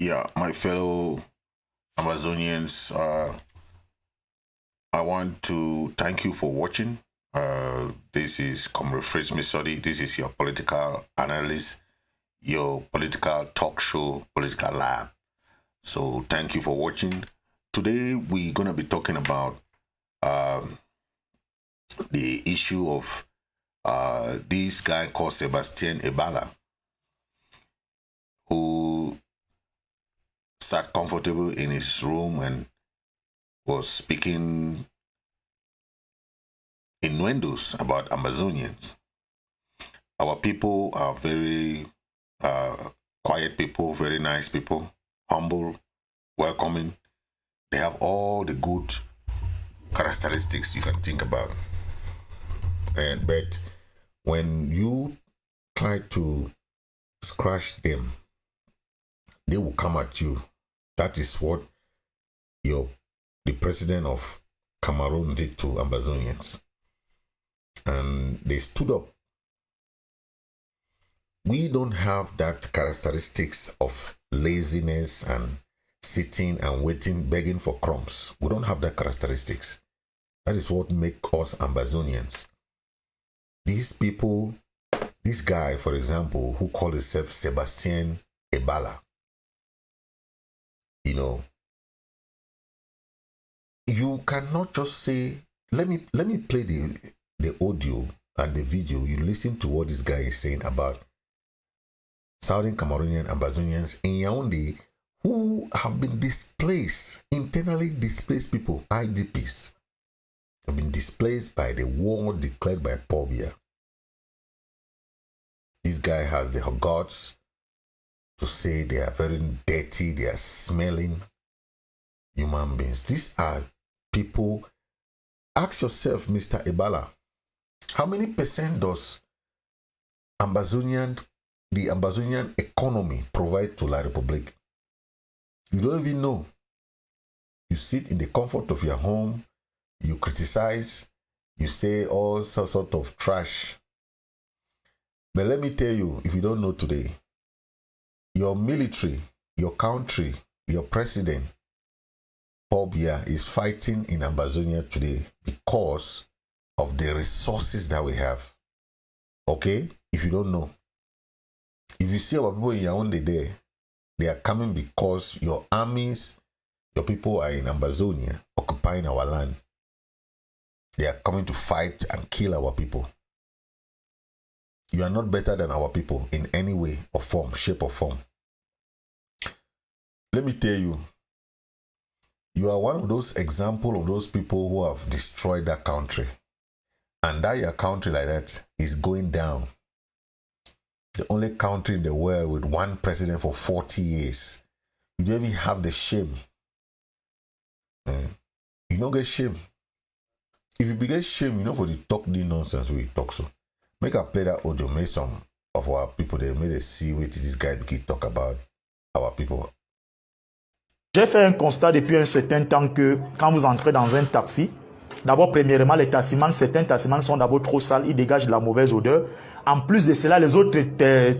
Yeah, my fellow Ambazonians, I want to thank you for watching. This is Comrade Fritz Misodi. This is your political analyst, your political talk show, political lab. So thank you for watching. Today we're going to be talking about the issue of this guy called Sébastien Ebala, who sat comfortable in his room and was speaking innuendos about Ambazonians. Our people are very quiet people, very nice people, humble, welcoming. They have all the good characteristics you can think about. But when you try to scratch them, they will come at you. That is what the president of Cameroon did to Ambazonians. And they stood up. We don't have that characteristics of laziness and sitting and waiting, begging for crumbs. We don't have that characteristics. That is what makes us Ambazonians. These people, this guy, for example, who called himself Sébastien Ebala, you know, you cannot just say, let me play the audio and the video. You listen to what this guy is saying about Southern Cameroonian Ambazonians in Yaoundé who have been displaced, internally displaced people, IDPs, have been displaced by the war declared by Paul Biya. This guy has the guts to say they are very dirty, they are smelling human beings. These are people. Ask yourself, Mr. Ebala, how many percent does the Ambazonian economy provide to La Republique? You don't even know. You sit in the comfort of your home, you criticize, you say all sorts of trash. But let me tell you, if you don't know today, your military, your country, your president, Paul Biya, is fighting in Ambazonia today because of the resources that we have. Okay? If you don't know. If you see our people in Yaoundé there, they are coming because your armies, your people are in Ambazonia, occupying our land. They are coming to fight and kill our people. You are not better than our people in any way or form, shape or form. Let me tell you, you are one of those examples of those people who have destroyed that country. And that your country like that is going down. The only country in the world with one president for 40 years. You don't even have the shame. You don't get shame. If you get shame, you know, for the talk the nonsense we talk so. Make a play that audio, make some of our people there, make them see what this guy begin talk about our people. J'ai fait un constat depuis un certain temps que quand vous entrez dans un taxi, d'abord, premièrement, les taximans, certains taximans sont d'abord trop sales, ils dégagent de la mauvaise odeur. En plus de cela, les autres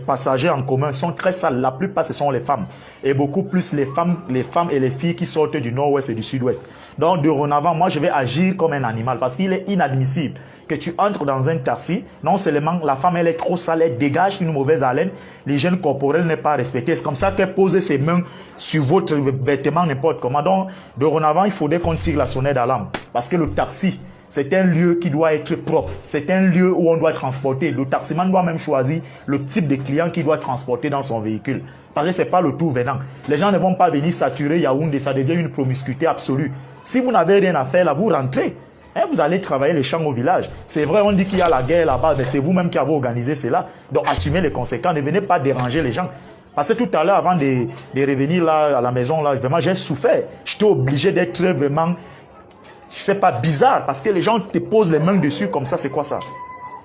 passagers en commun sont très sales. La plupart, ce sont les femmes. Et beaucoup plus les femmes et les filles qui sortent du nord-ouest et du sud-ouest. Donc, dorénavant, moi, je vais agir comme un animal parce qu'il est inadmissible que tu entres dans un taxi. Non seulement la femme, elle est trop sale, elle dégage une mauvaise haleine. L'hygiène corporelle n'est pas respectée. C'est comme ça qu'elle pose ses mains sur votre vêtement, n'importe comment. Donc, dorénavant, il faudrait qu'on tire la sonnette d'alarme. Parce que le taxi, c'est un lieu qui doit être propre. C'est un lieu où on doit transporter. Le taximan doit même choisir le type de client qu'il doit transporter dans son véhicule. Parce que ce n'est pas le tout venant. Les gens ne vont pas venir saturer Yaoundé. Ça devient une promiscuité absolue. Si vous n'avez rien à faire là, vous rentrez. Hein, vous allez travailler les champs au village. C'est vrai, on dit qu'il y a la guerre là-bas, mais c'est vous-même qui avez organisé cela. Donc assumez les conséquences. Ne venez pas déranger les gens. Parce que tout à l'heure, avant de revenir là à la maison, là, vraiment, j'ai souffert. J'étais obligé d'être vraiment... Je sais pas, bizarre, parce que les gens te posent les mains dessus comme ça, c'est quoi ça?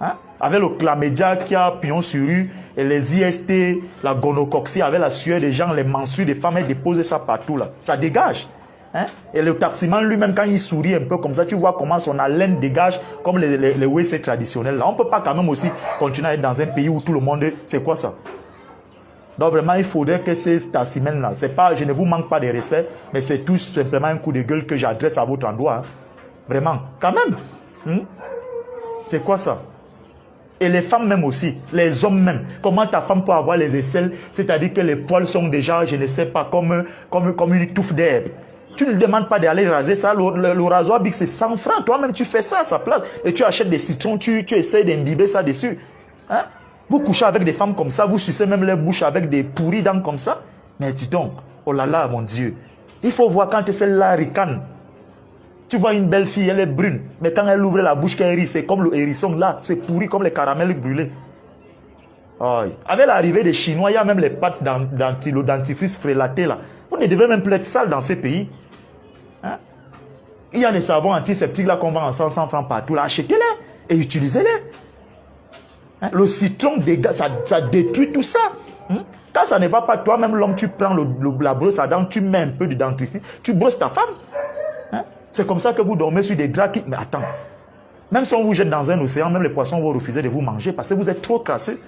Hein? Avec le chlamydia qui a pignon sur rue, et les IST, la gonocoxie, avec la sueur des gens, les menstrues des femmes, elles déposent ça partout là. Ça dégage. Hein? Et le taximan lui-même, quand il sourit un peu comme ça, tu vois comment son haleine dégage comme les WC traditionnels. Là, on ne peut pas quand même aussi continuer à être dans un pays où tout le monde... C'est quoi ça? Donc vraiment, il faudrait que ces semaines-là, c'est pas, je ne vous manque pas de respect, mais c'est tout simplement un coup de gueule que j'adresse à votre endroit. Hein. Vraiment, quand même. C'est quoi ça? Et les femmes même aussi, les hommes même. Comment ta femme peut avoir les aisselles, c'est-à-dire que les poils sont déjà, je ne sais pas, comme une touffe d'herbe. Tu ne demandes pas d'aller raser ça. Le rasoir Big, c'est 100 francs. Toi-même, tu fais ça à sa place. Et tu achètes des citrons, tu essaies d'imbiber ça dessus. Hein? Vous couchez avec des femmes comme ça, vous sucez même les bouches avec des pourris dents comme ça. Mais dis donc, oh là là, mon Dieu. Il faut voir quand celle-là ricane. Tu vois une belle fille, elle est brune. Mais quand elle ouvre la bouche, qu'elle rit, c'est comme le hérisson là. C'est pourri comme les caramels brûlés. Oh. Avec l'arrivée des Chinois, il y a même les pâtes le dentifrice frélaté là. Vous ne devez même plus être sale dans ces pays. Hein? Il y a des savons antiseptiques là qu'on vend en 100 francs partout. Là, achetez-les et utilisez-les. Hein? Le citron, ça détruit tout ça. Hein? Quand ça ne va pas, toi-même l'homme, tu prends la brosse à dents, tu mets un peu de dentifrice, tu brosses ta femme. Hein? C'est comme ça que vous dormez sur des draps qui... Mais attends, même si on vous jette dans un océan, même les poissons vont refuser de vous manger parce que vous êtes trop crasseux.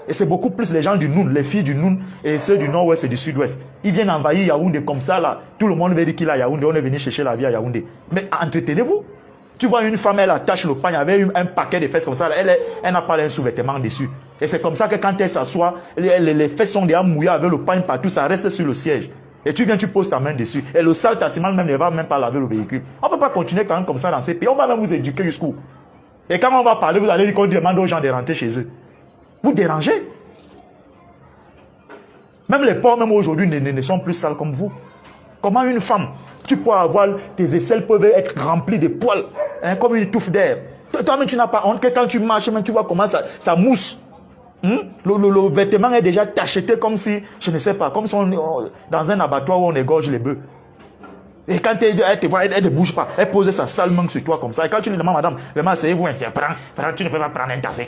Et c'est beaucoup plus les gens du Noun, les filles du Noun et ceux du Nord-Ouest et du Sud-Ouest. Ils viennent envahir Yaoundé comme ça là. Tout le monde veut dire qu'il a Yaoundé. On est venu chercher la vie à Yaoundé. Mais entretenez-vous. Tu vois une femme, elle attache le pagne avec un paquet de fesses comme ça. Elle n'a pas un sous-vêtement dessus. Et c'est comme ça que quand elle s'assoit, les fesses sont déjà mouillées avec le pagne partout. Ça reste sur le siège. Et tu viens, tu poses ta main dessus. Et le sale taximan même ne va même pas laver le véhicule. On ne peut pas continuer quand même comme ça dans ces pays. On va même vous éduquer jusqu'où. Et quand on va parler, vous allez dire qu'on demande aux gens de rentrer chez eux. Vous dérangez. Même les porcs, même aujourd'hui, ne sont plus sales comme vous. Comment une femme, tu peux avoir, tes aisselles peuvent être remplies de poils, hein, comme une touffe d'herbe. Toi-même, tu n'as pas honte que quand tu marches, même tu vois comment ça mousse. Le vêtement est déjà tacheté comme si, je ne sais pas, comme si on dans un abattoir où on égorge les bœufs. Et quand elle te voit, elle ne bouge pas. Elle pose sa sale main sur toi comme ça. Et quand tu lui demandes, madame, vraiment, asseyez-vous, prends, tu ne peux pas prendre un tasse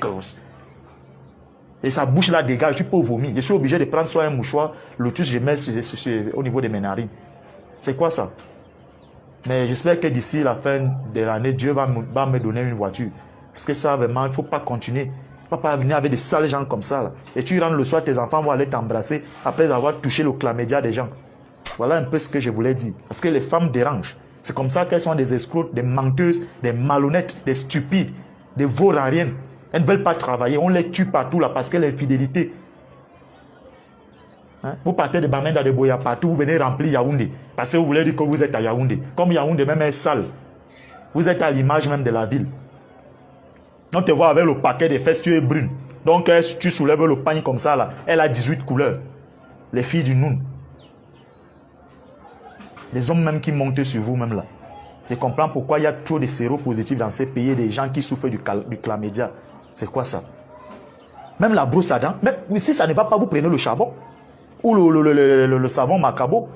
et sa bouche là dégage, tu peux vomir. Je suis obligé de prendre soit un mouchoir, l'autus, je mets au niveau de mes narines. C'est quoi ça? Mais j'espère que d'ici la fin de l'année, Dieu va me donner une voiture. Parce que ça, vraiment, il ne faut pas continuer. Il ne faut pas venir avec des sales gens comme ça. Là. Et tu rentres le soir, tes enfants vont aller t'embrasser après avoir touché le chlamydia des gens. Voilà un peu ce que je voulais dire. Parce que les femmes dérangent. C'est comme ça qu'elles sont des escrocs, des menteuses, des malhonnêtes, des stupides, des vaurariennes. Elles ne veulent pas travailler. On les tue partout là parce que l'infidélité. Hein? Vous partez de Bamenda, de Boya partout, vous venez remplir Yaoundé. Parce que vous voulez dire que vous êtes à Yaoundé. Comme Yaoundé même est sale. Vous êtes à l'image même de la ville. On te voit avec le paquet de fesses, tu es brune. Donc tu soulèves le pagne comme ça là. Elle a 18 couleurs. Les filles du Noun. Les hommes même qui montent sur vous même là. Je comprends pourquoi il y a trop de séropositifs dans ces pays, des gens qui souffrent du chlamydia. C'est quoi ça? Même la brosse à dents, même si ça ne va pas, vous prenez le charbon ou le savon macabo.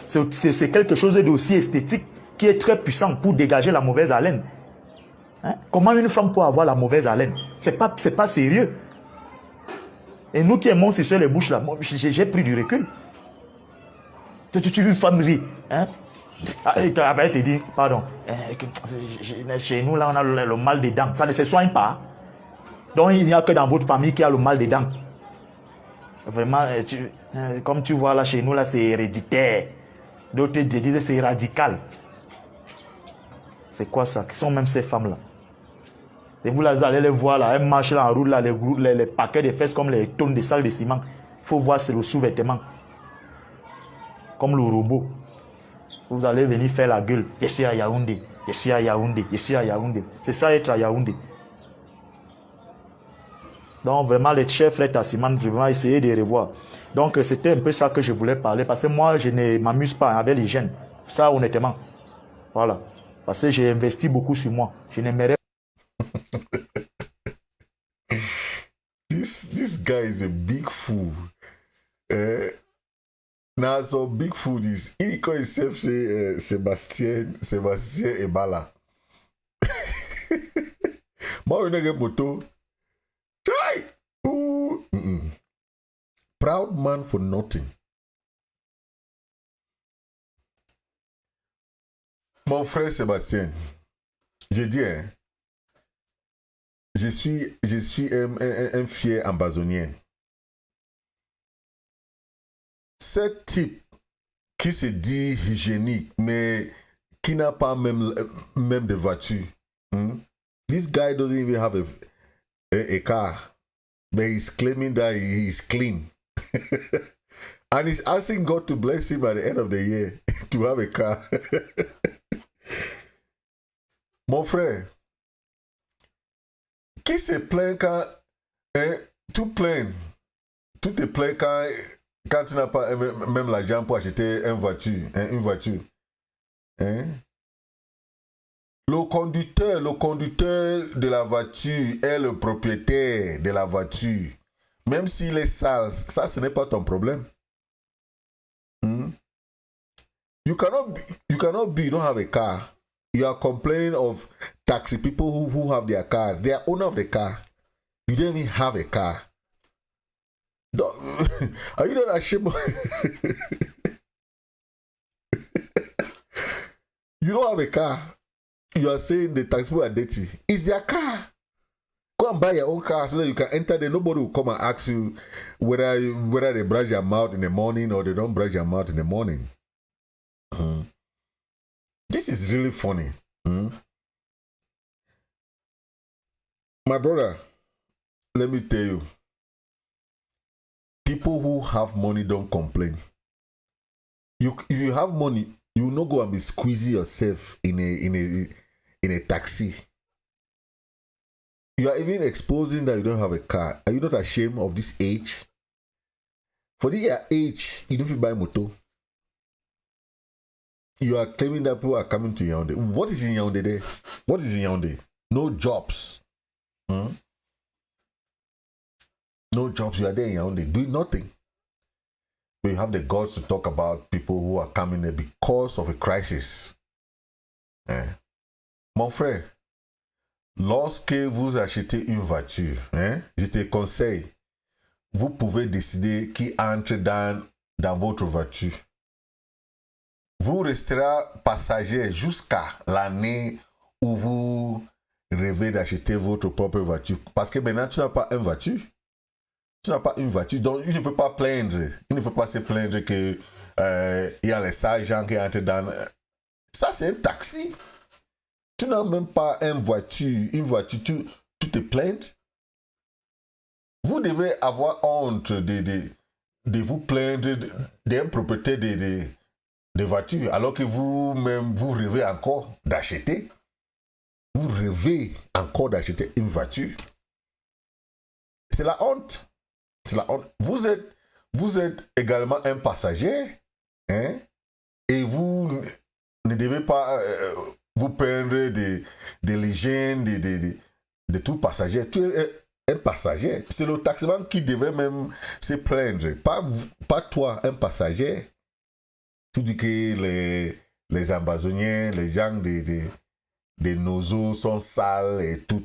C'est quelque chose d'aussi esthétique qui est très puissant pour dégager la mauvaise haleine. Hein? Comment une femme peut avoir la mauvaise haleine? C'est pas sérieux. Et nous qui aimons sur les bouches là, j'ai pris du recul. Tu une femme rit. Hein? Elle te dit, pardon, chez nous là on a le mal des dents. Ça ne se soigne pas. Donc il n'y a que dans votre famille qui a le mal des dents. Vraiment, comme tu vois là chez nous là c'est héréditaire. D'autres te disent c'est radical. C'est quoi ça? Qui sont même ces femmes là? Et vous là, vous allez les voir là, elles marchent là en route là, les paquets de fesses comme les tonnes de salles de ciment. Il faut voir c'est le sous-vêtement. Comme le robot. Vous allez venir faire la gueule. Je suis à Yaoundé. Je suis à Yaoundé. Je suis à Yaoundé. C'est ça être à Yaoundé. Donc vraiment les chefs frères Tassiman, vraiment essayer de revoir. Donc c'était un peu ça que je voulais parler. Parce que moi je ne m'amuse pas avec l'hygiène. Ça honnêtement. Voilà. Parce que j'ai investi beaucoup sur moi. Je n'aimerais This guy is a big fool. Now, so big food is he call himself say Sébastien Ebala. Moi, on a get moto. Try. Proud man for nothing. Mon frère Sébastien, je dis, hein, je suis un fier Ambazonien. ce type qui se dit hygiénique, mais qui n'a pas même de voiture. This guy doesn't even have a car, but he's claiming that he is clean. And he's asking God to bless him at the end of the year to have a car. Mon frère, qui se plaint quand tout est plein quand tu n'as pas même l'argent pour acheter une voiture. Le conducteur de la voiture est le propriétaire de la voiture. Même s'il est sale, ça ce n'est pas ton problème. You don't have a car. You are complaining of taxi people who have their cars. They are owner of the car. You don't even have a car. Are you not ashamed? You don't have a car. You are saying the taxi people are dirty. It's their car. Go and buy your own car so that you can enter there. Nobody will come and ask you whether they brush their mouth in the morning or they don't brush their mouth in the morning. This is really funny. My brother, let me tell you, people who have money don't complain. If you have money, you will not go and be squeezing yourself in a taxi. You are even exposing that you don't have a car. Are you not ashamed of this age? For this age, you don't feel buy motor. You are claiming that people are coming to Yaoundé. What is in Yaoundé there? What is in Yaoundé? No jobs. No jobs. You are there in Yaoundé doing nothing. But you have the guts to talk about people who are coming there because of a crisis. Mon frère, lorsque vous achetez une voiture, je te conseille, vous pouvez décider qui entre dans votre voiture. Vous resterez passager jusqu'à l'année où vous rêvez d'acheter votre propre voiture. Parce que maintenant, tu n'as pas une voiture. Tu n'as pas une voiture. Donc, il ne faut pas plaindre. Il ne faut pas se plaindre qu'il y a les sales gens qui entrent dans... Ça, c'est un taxi. Tu n'as même pas une voiture. Tu te plains. Vous devez avoir honte de vous plaindre d'un propriétaire de voitures, alors que vous-même, vous rêvez encore d'acheter. Vous rêvez encore d'acheter une voiture. C'est la honte. C'est la honte. Vous êtes également un passager, et vous ne devez pas vous plaindre de l'hygiène de tout passager. Tu es un passager. C'est le taximan qui devrait même se plaindre. Pas toi, un passager. Tu dis que les Ambazoniens, les gens de Nozo sont sales et tout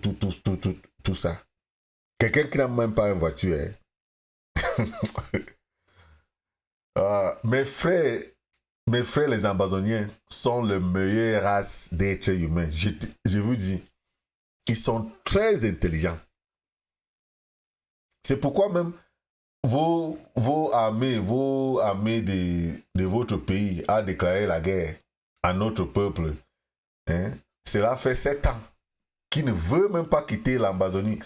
ça. Quelqu'un qui n'a même pas une voiture. Mes frères les Ambazoniens sont les meilleures races d'êtres humains. Je vous dis, ils sont très intelligents. C'est pourquoi même vos armées de votre pays a déclaré la guerre à notre peuple. Cela fait 7 ans qu'ils ne veulent même pas quitter l'Ambazonie.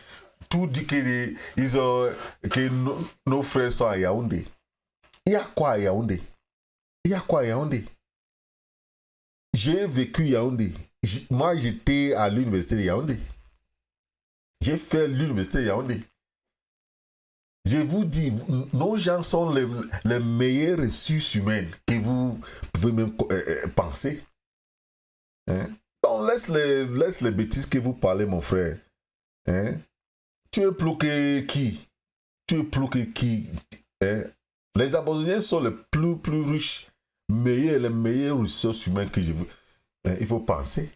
Tout dit que nos frères sont à Yaoundé. Il y a quoi à Yaoundé? J'ai vécu Yaoundé. Moi, j'étais à l'université de Yaoundé. J'ai fait l'université de Yaoundé. Je vous dis, nos gens sont les meilleures ressources humaines que vous pouvez même penser. Donc, laisse les bêtises que vous parlez, mon frère. Tu es plus que qui? Les Ambazoniens sont les plus riches, les meilleures ressources humaines que je veux. Il faut penser.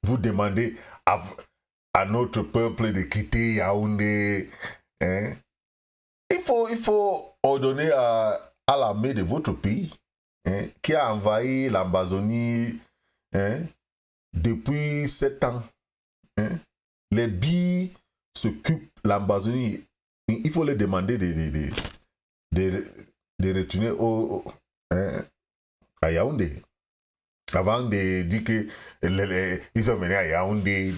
Vous demandez à notre peuple de quitter Yaoundé. Il faut ordonner à l'armée de votre pays, qui a envahi l'Ambazonie depuis 7 ans. Les billes s'occupent de l'Ambazonie. Il il faut les demander de retourner à Yaoundé. Avant de dire qu'ils sont venus à Yaoundé.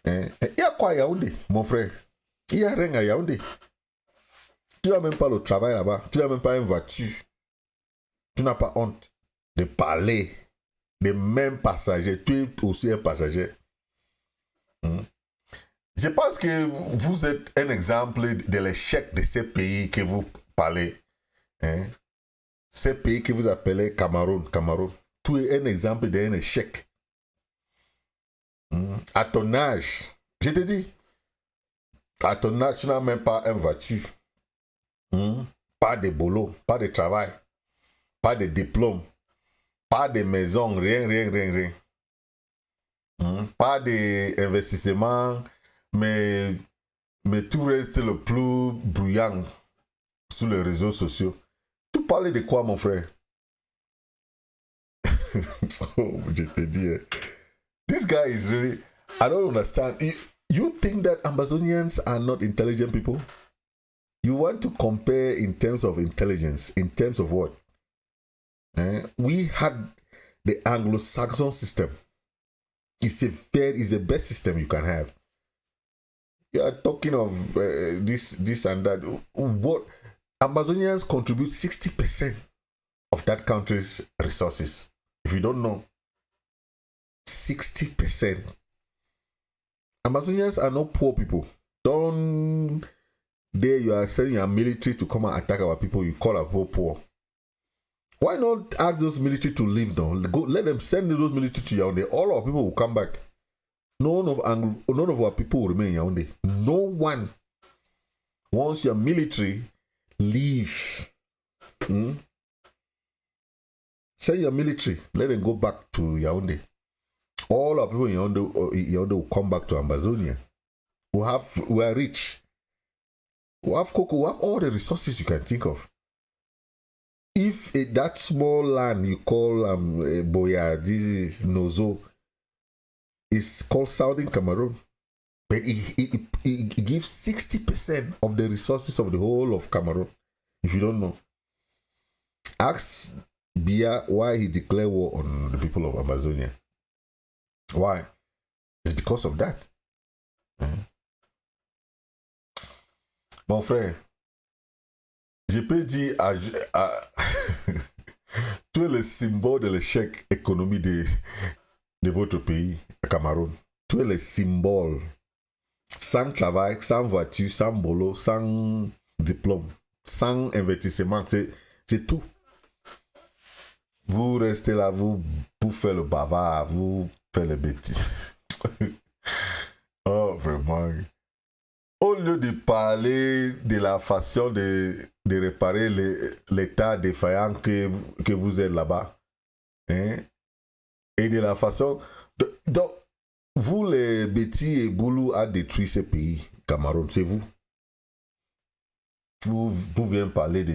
Il y a quoi à Yaoundé, mon frère? Il n'y a rien à Yaoundé. Tu n'as même pas le travail là-bas. Tu n'as même pas une voiture. Tu n'as pas honte de parler des mêmes passagers. Tu es aussi un passager. Je pense que vous êtes un exemple de l'échec de ces pays que vous parlez. Ces pays que vous appelez Cameroun. Tu es un exemple d'un échec. À ton âge, je te dis, à ton âge, tu n'as même pas une voiture. Pas de boulot, pas de travail, pas de diplôme, pas de maison, rien. Pas d'investissement, mais tout reste le plus bruyant sur les réseaux sociaux. Tu parlais de quoi, mon frère? Oh, je te dis, this guy is really, I don't understand. You think that Ambazonians are not intelligent people? You want to compare in terms of intelligence, in terms of what? We had the Anglo-Saxon system. It's the best system you can have. You are talking of this and that. What Ambazonians contribute 60% of that country's resources. If you don't know, 60%. Ambazonians are not poor people. Don't dare you are sending your military to come and attack our people. You call our people poor. Why not ask those military to leave now? Let them send those military to Yaoundé. All our people will come back. None of our people will remain in Yaoundé. No one. Once your military leave, send your military. Let them go back to Yaoundé. All our people in Yaoundé will come back to Ambazonian. We are rich. We have cocoa. We have all the resources you can think of. If that small land you call Boya, this is Nozo, is called Southern Cameroon, but it gives 60% of the resources of the whole of Cameroon. If you don't know, ask Biya why he declared war on the people of Amazonia. Why? It's because of that. Mon frère, je peux dire tu es le symbole de l'échec économique de votre pays, Cameroun. Tu es le symbole. Sans travail, sans voiture, sans boulot, sans diplôme, sans investissement, c'est tout. Vous restez là, vous faites le bavard, vous faites les bêtises. Oh, vraiment. Au lieu de parler de la façon de réparer l'état défaillant que vous êtes là-bas, et de la façon... Donc, vous, les bêtis et boulous, a détruit ce pays, Cameroun, c'est vous. Vous venez parler de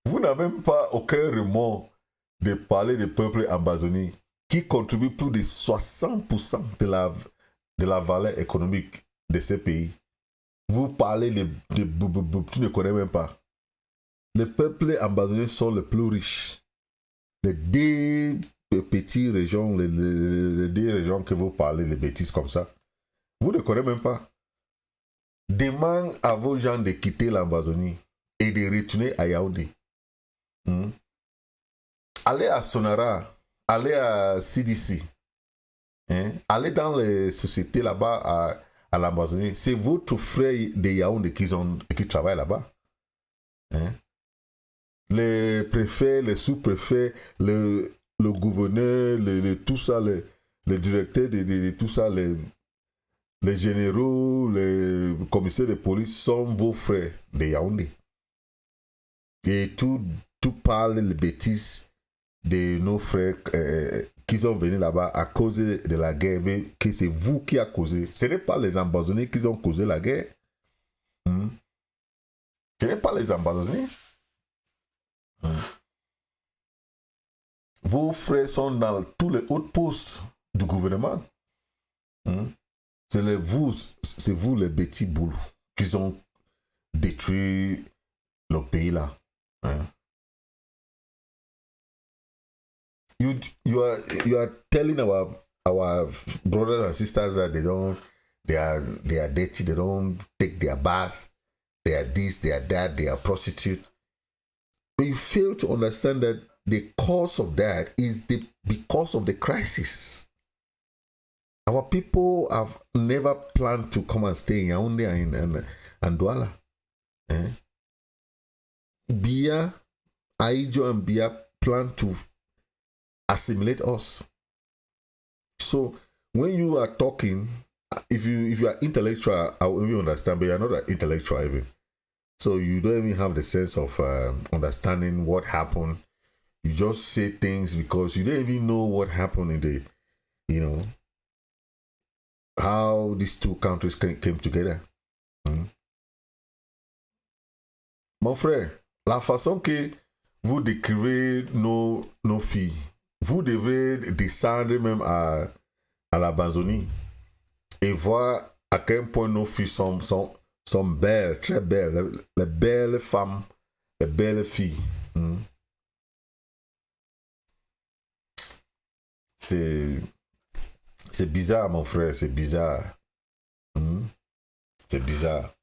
vous n'avez même pas aucun remords de parler des peuples ambazoniens qui contribuent plus de 60% de la valeur économique de ces pays. Vous parlez de tu ne connais même pas. Les peuples ambazoniens sont les plus riches. Les deux petites régions, les deux régions que vous parlez, les bêtises comme ça, vous ne connaissez même pas. Demande à vos gens de quitter l'Ambazonie et de retourner à Yaoundé. Allez à Sonara, allez à CDC. Allez dans les sociétés là-bas à l'Ambazonie. C'est votre frère de Yaoundé qui travaille là-bas. Les préfets, les sous-préfets, le gouverneur, tout ça, le directeur de tout ça, les généraux, les commissaires de police sont vos frères de Yaoundé. Et tout parle de bêtises de nos frères qui sont venus là-bas à cause de la guerre, que c'est vous qui a causé. Ce n'est pas les Ambazoniens qui ont causé la guerre. Ce n'est pas les Ambazoniens. Vos frères sont dans tous les hauts postes du gouvernement. C'est c'est vous les petits boules qui ont détruit le pays là. Hein? You are telling our brothers and sisters that they are dirty, they don't take their bath, they are this, they are that, they are prostitute. But you fail to understand that the cause of that is because of the crisis. Our people have never planned to come and stay in Yaoundé and Douala. Eh? Bia, Aijo and Bia plan to assimilate us. So when you are talking, if you are intellectual, I will even understand, but you are not an intellectual even. So you don't even have the sense of understanding what happened. You just say things because you don't even know what happened in the, how these two countries came together. Mon frère, la façon que vous décrivez nos filles, vous devez descendre même à l'Amazonie et voir à quel point nos filles sont belles, très belles, les belles femmes, les belles filles. C'est bizarre, mon frère, c'est bizarre. C'est bizarre.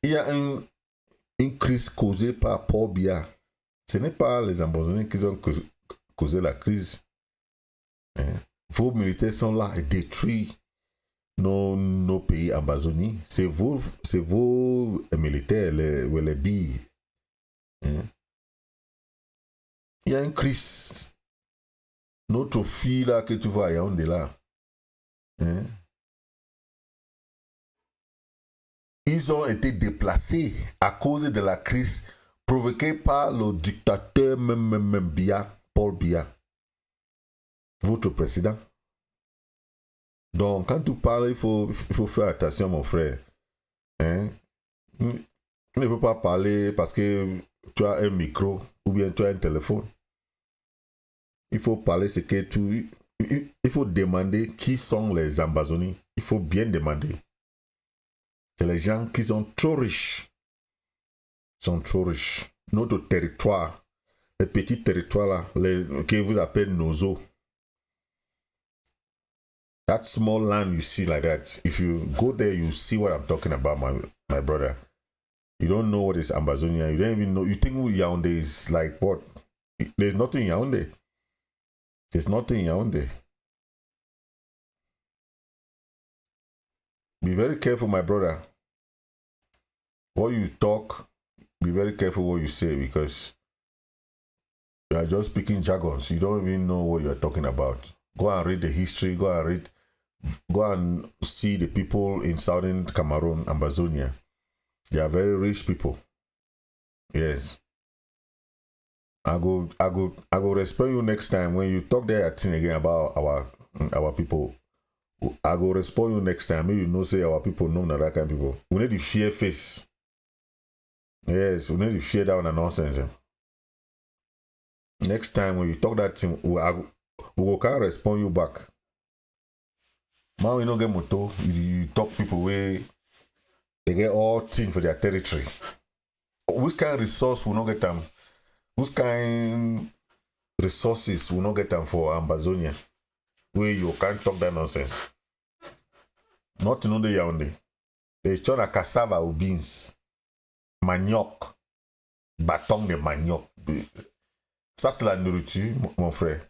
Il y a une crise causée par Paul Biya. Ce n'est pas les Ambazoniens qui ont causé la crise. Vos militaires sont là et détruisent nos pays Ambazonie. C'est vos militaires, les billes. Il y a une crise. Notre fille là que tu vois à Yaoundé là. Ils ont été déplacés à cause de la crise provoquée par le dictateur même Biya, Paul Biya, votre président. Donc, quand tu parles, il faut faire attention, mon frère. Tu ne peux pas parler parce que tu as un micro ou bien tu as un téléphone. Il faut parler ce que il faut demander qui sont les Ambazoniens. Il faut bien demander. C'est les gens qui sont trop riches. Sont trop riches. Notre territoire, les petits territoires là, que vous appelez Nozo. That small land you see like that, if you go there, you see what I'm talking about, my brother. You don't know what is Ambazonia. You don't even know. You think Yaoundé is like what? There's nothing in Yaoundé. There's nothing in Yaoundé. Be very careful, my brother. What you talk, be very careful what you say because you are just speaking jargons. You don't even know what you're talking about. Go and read the history. Go and see the people in southern Cameroon, Ambazonia. They are very rich people. Yes. I go respond you next time when you talk that thing again about our people. I go respond you next time. Maybe you know say our people know that kind of people. We need the fear face. Yes, we need to fear that one and nonsense. Next time when you talk that thing, we can respond you back. Man, we don't get moto. You talk people where they get all things for their territory. Which kind of resource will not get them? Which kind resources will not get them for Ambazonia? Where you can't talk that nonsense. Not to know the Yaoundé. They turn a cassava ou beans. Manioc. Bâton de manioc. Ça, c'est la nourriture, mon frère.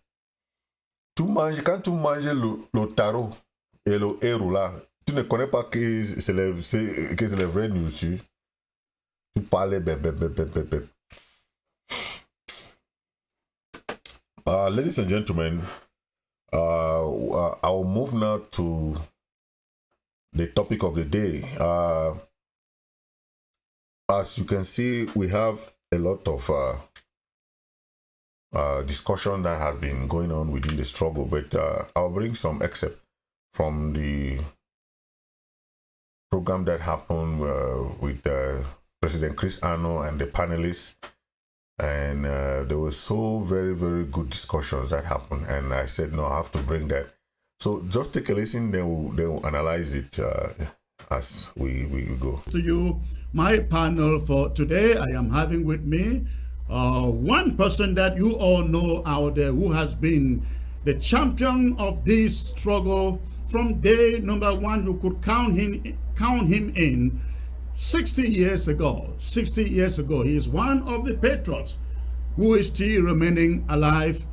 Quand tu manges le taro et le héros là, tu ne connais pas que c'est la vraie nourriture. Tu parles bébé. Ladies and gentlemen, I'll move now to the topic of the day. As you can see, we have a lot of discussion that has been going on within the struggle, but I'll bring some excerpt from the program that happened with President Chris Ano and the panelists. And there were so very, very good discussions that happened. And I said, no, I have to bring that. So just take a listen, then we'll analyze it as we go. To you, my panel for today, I am having with me one person that you all know out there who has been the champion of this struggle from day number one. You could count him in 60 years ago. 60 years ago, he is one of the patriots who is still remaining alive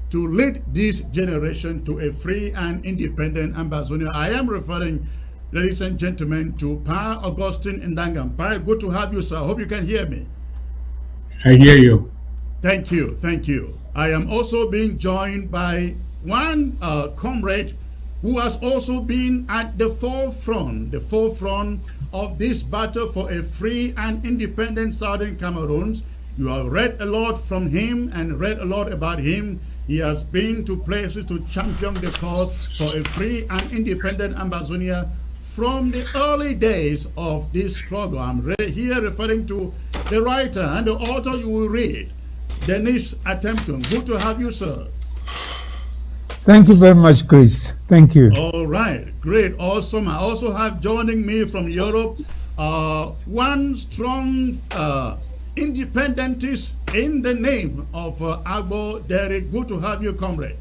to lead this generation to a free and independent Ambazonian. I am referring, ladies and gentlemen, to Pa Augustine Ndangam. Pa, good to have you, sir. I hope you can hear me. I hear you. Thank you, thank you. I am also being joined by one comrade who has also been at the forefront of this battle for a free and independent Southern Cameroon. You have read a lot from him and read a lot about him. He has been to places to champion the cause for a free and independent Ambazonia from the early days of this struggle. I'm here referring to the writer and the author you will read, Dennis Attempton. Good to have you, sir. Thank you very much, Chris. Thank you. All right, great, awesome. I also have joining me from Europe, one strong independentist in the name of Agbo Derek. Good to have you, comrade.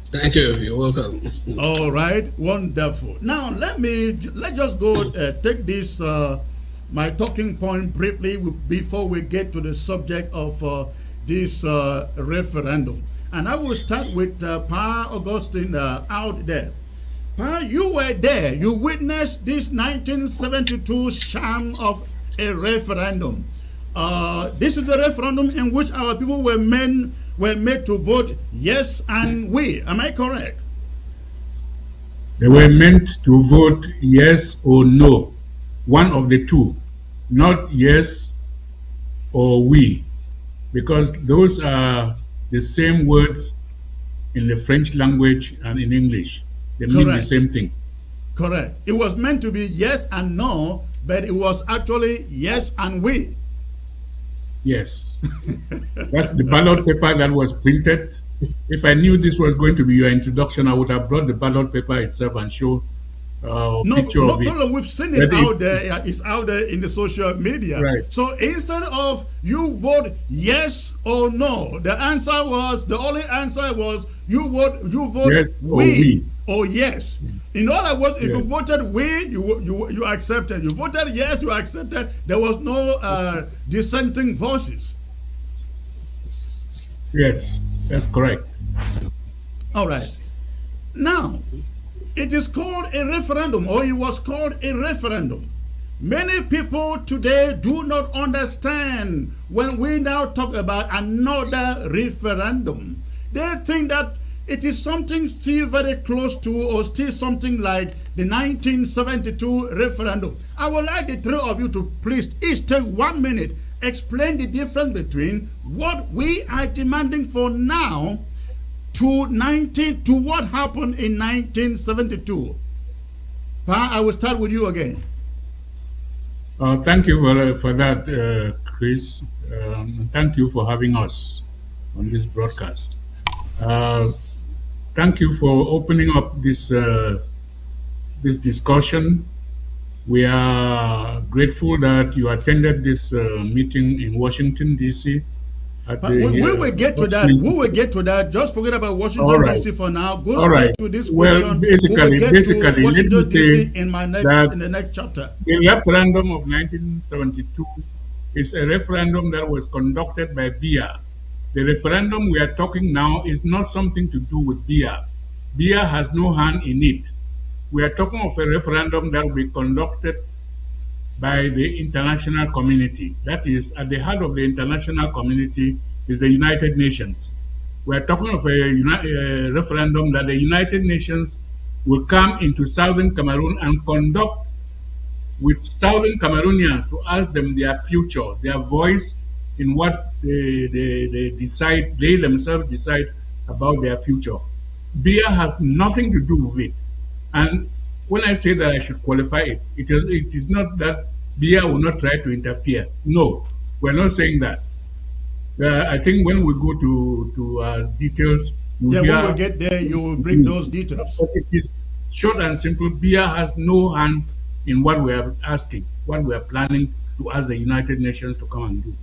Thank you. You're welcome. All right, wonderful. Now let's just go take this my talking point briefly before we get to the subject of this referendum. And I will start with Pa Augustine out there. Pa, you were there. You witnessed this 1972 sham of a referendum. This is the referendum in which our people were made to vote yes and we. Am I correct? They were meant to vote yes or no, one of the two, not yes or we, because those are the same words in the French language and in English. They mean the same thing. Correct. It was meant to be yes and no, but it was actually yes and we. Yes. That's the ballot paper that was printed. If I knew this was going to be your introduction, I would have brought the ballot paper itself and show a picture of it. No problem. We've seen it out there. It's out there in the social media. Right. So instead of you vote yes or no, the only answer was you vote yes we or yes. In other words, if you voted we, you accepted. You voted yes, you accepted. There was no dissenting voices. Yes, that's correct. All right. Now, it is called a referendum, or it was called a referendum. Many people today do not understand when we now talk about another referendum. They think that it is something still very close to, or still something like the 1972 referendum. I would like the three of you to please each take 1 minute, explain the difference between what we are demanding for now to what happened in 1972. Pa, I will start with you again. Thank you for that, Chris. Thank you for having us on this broadcast. Thank you for opening up this this discussion. We are grateful that you attended this meeting in Washington, D.C. We will get to that. We will get to that. Just forget about Washington, D.C. for now. Go straight to this question. Well, basically, Washington, D.C. in the next chapter. The referendum of 1972 is a referendum that was conducted by BIA. The referendum we are talking now is not something to do with BIA. BIA has no hand in it. We are talking of a referendum that will be conducted by the international community. That is, at the heart of the international community is the United Nations. We are talking of a referendum that the United Nations will come into Southern Cameroon and conduct with Southern Cameroonians to ask them their future, their voice in what they decide, they themselves decide about their future. BIA has nothing to do with it. And when I say that I should qualify it, it is not that BIA will not try to interfere. No, we're not saying that. I think when we go to details, when we get there, you will bring those details. It is short and simple. BIA has no hand in what we are asking, what we are planning to ask the United Nations to come and do.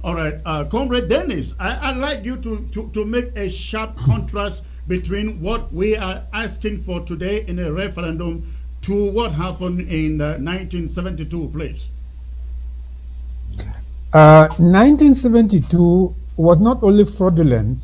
All right, Comrade Dennis, I'd like you to make a sharp contrast between what we are asking for today in a referendum to what happened in 1972, please. 1972 was not only fraudulent,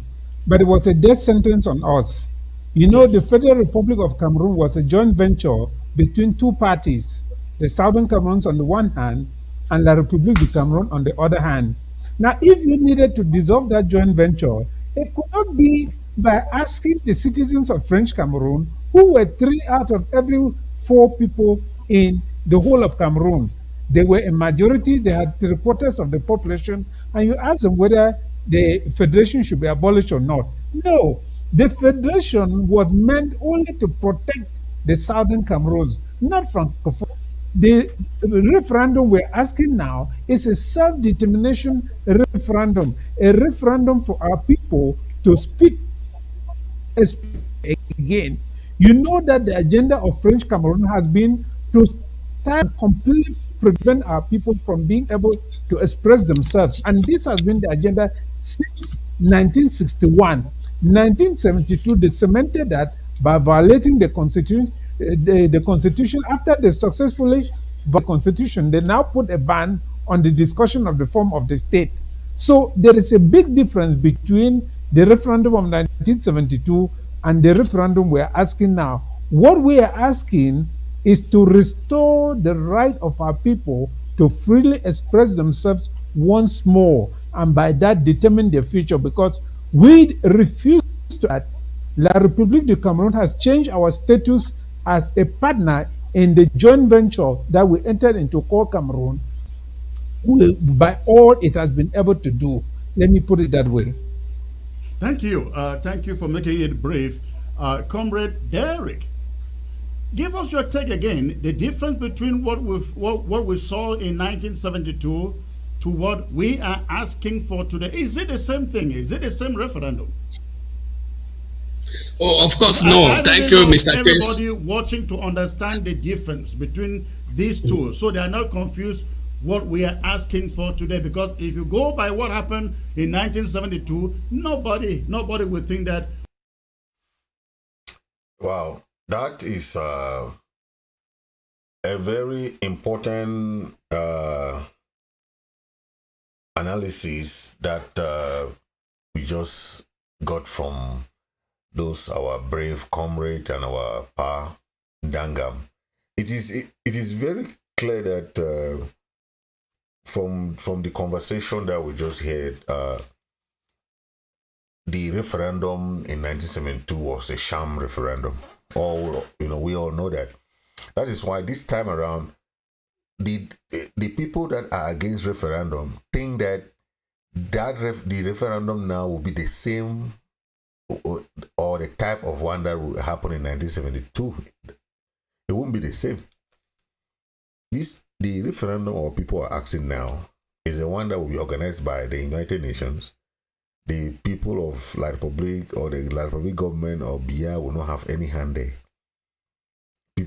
but it was a death sentence on us. You know, yes. The Federal Republic of Cameroon was a joint venture between two parties, the Southern Cameroons on the one hand, and La République du Cameroun on the other hand. Now, if you needed to dissolve that joint venture, it could not be by asking the citizens of French Cameroon, who were 3 out of every 4 people in the whole of Cameroon. They were a majority, they had 3/4 of the population, and you ask them whether the federation should be abolished or not. No, the federation was meant only to protect the Southern Cameroons, not Francophone. The referendum we're asking now is a self-determination referendum, a referendum for our people to speak again. You know that the agenda of French Cameroon has been to start completely prevent our people from being able to express themselves. And this has been the agenda since 1961. 1972, they cemented that by violating the constitution. The constitution, after they successfully violated the constitution, they now put a ban on the discussion of the form of the state. So there is a big difference between the referendum of 1972 and the referendum we are asking now. What we are asking is to restore the right of our people to freely express themselves once more, and by that determine their future, because we refuse to that. La République du Cameroun has changed our status as a partner in the joint venture that we entered into called Cameroon, by all it has been able to do. Let me put it that way. Thank you. Thank you for making it brief. Comrade Derek, give us your take again, the difference between what we saw in 1972 to what we are asking for today. Is it the same thing? Is it the same referendum? Oh, of course, no. Thank you, Mr. Everybody watching to understand the difference between these two, so they are not confused what we are asking for today. Because if you go by what happened in 1972, nobody will think that. Wow, that is a very important analysis that we just got from those our brave comrade and our Pa Ndangam. It is very clear that from the conversation that we just heard, the referendum in 1972 was a sham referendum. We all know that. That is why this time around, the people that are against referendum think that the referendum now will be the same or the type of one that will happen in 1972. It won't be the same. The referendum or people are asking now is the one that will be organized by the United Nations. The people of La République or the La République government or BIA will not have any hand there.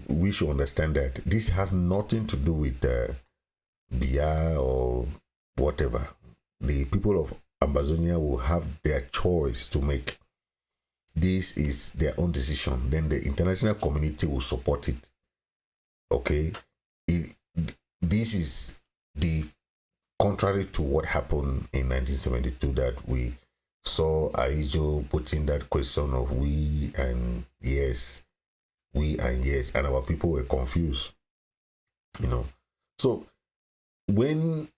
We should understand that this has nothing to do with BIA or whatever. The people of Ambazonian will have their choice to make. This is their own decision. Then the international community will support it. Okay? This is the contrary to what happened in 1972, that we saw Aijo putting that question of we and yes, and our people were confused. So when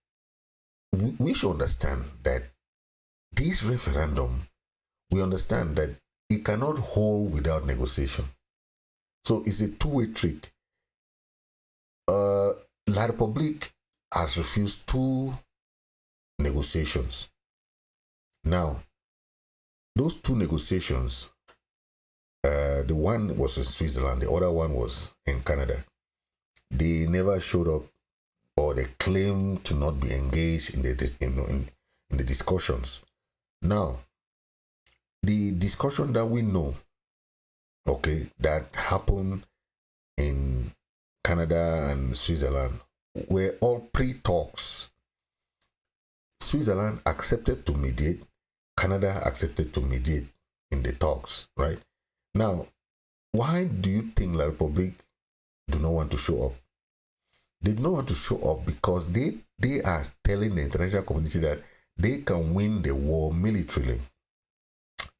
we should understand that this referendum, we understand that it cannot hold without negotiation. So it's a two-way trick. La République has refused 2 negotiations. Now, those 2 negotiations, the one was in Switzerland, the other one was in Canada. They never showed up, or they claim to not be engaged in the discussions. Now, the discussion that we know, okay, that happened in Canada and Switzerland were all pre-talks. Switzerland accepted to mediate, Canada accepted to mediate in the talks, right? Now, why do you think La République do not want to show up? They do not want to show up because they are telling the international community that they can win the war militarily.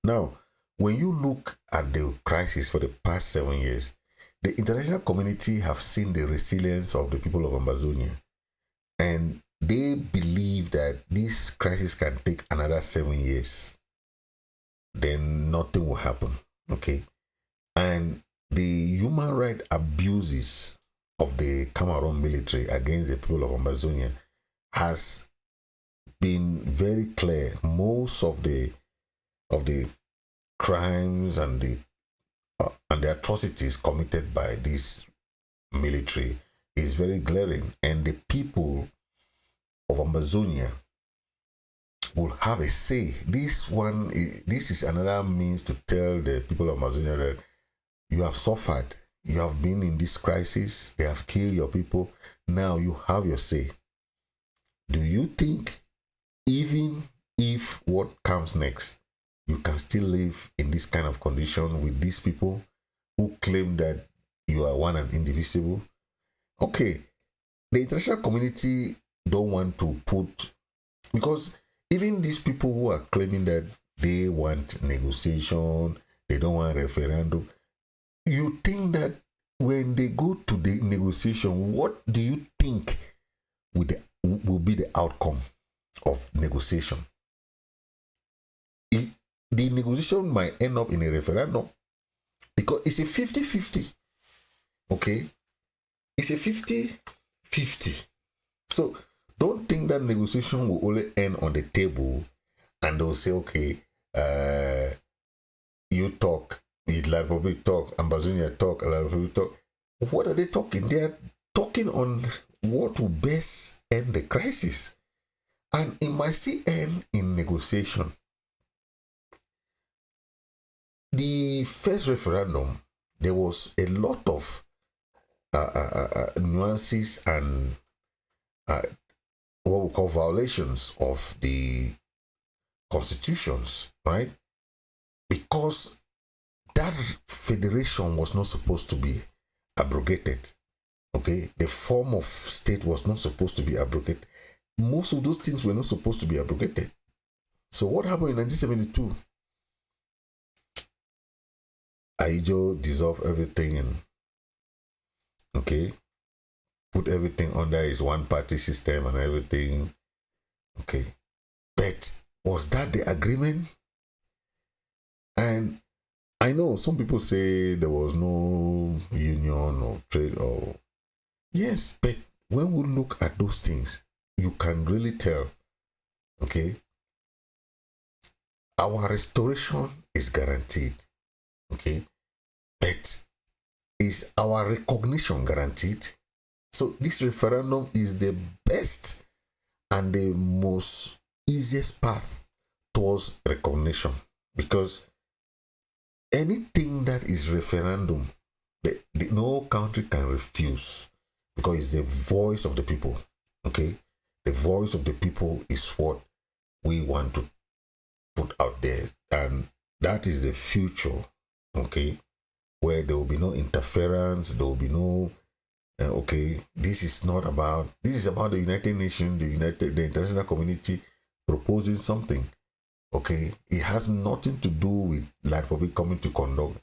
Now, when you look at the crisis for the past 7 years, the international community have seen the resilience of the people of Ambazonian, and they believe that this crisis can take another 7 years. Then nothing will happen, okay? And the human rights abuses of the Cameroon military against the people of Ambazonian has been very clear. Most of the crimes and the atrocities committed by this military is very glaring, and the people of Ambazonia will have a say. This is another means to tell the people of Amazonia that you have suffered, you have been in this crisis, they have killed your people, now you have your say. Do you think even if what comes next, you can still live in this kind of condition with these people who claim that you are one and indivisible? Okay, the international community don't want to put, because even these people who are claiming that they want negotiation, they don't want referendum, you think that when they go to the negotiation, what do you think will be the outcome of negotiation? The negotiation might end up in a referendum because it's a 50-50. Okay? It's a 50-50. So don't think that negotiation will only end on the table and they'll say, okay, you talk, La République talk, Ambazonia talk, La République talk. What are they talking? They are talking on what will best end the crisis. And it might still end in negotiation. The first referendum, there was a lot of nuances and what we call violations of the constitutions, right? Because that federation was not supposed to be abrogated. Okay, the form of state was not supposed to be abrogated. Most of those things were not supposed to be abrogated. So what happened in 1972? Aijo dissolved everything and okay, put everything under his one-party system and everything. Okay, but was that the agreement? And I know some people say there was no union or trade or yes, but when we look at those things, you can really tell. Okay, our restoration is guaranteed. Okay, but is our recognition guaranteed? So this referendum is the best and the most easiest path towards recognition, because anything that is referendum, no country can refuse, because it's the voice of the people. Okay, the voice of the people is what we want to put out there, and that is the future. Okay, where there will be no interference, there will be no okay, this is about the United Nations, the international community proposing something. Okay, it has nothing to do with La République coming to conduct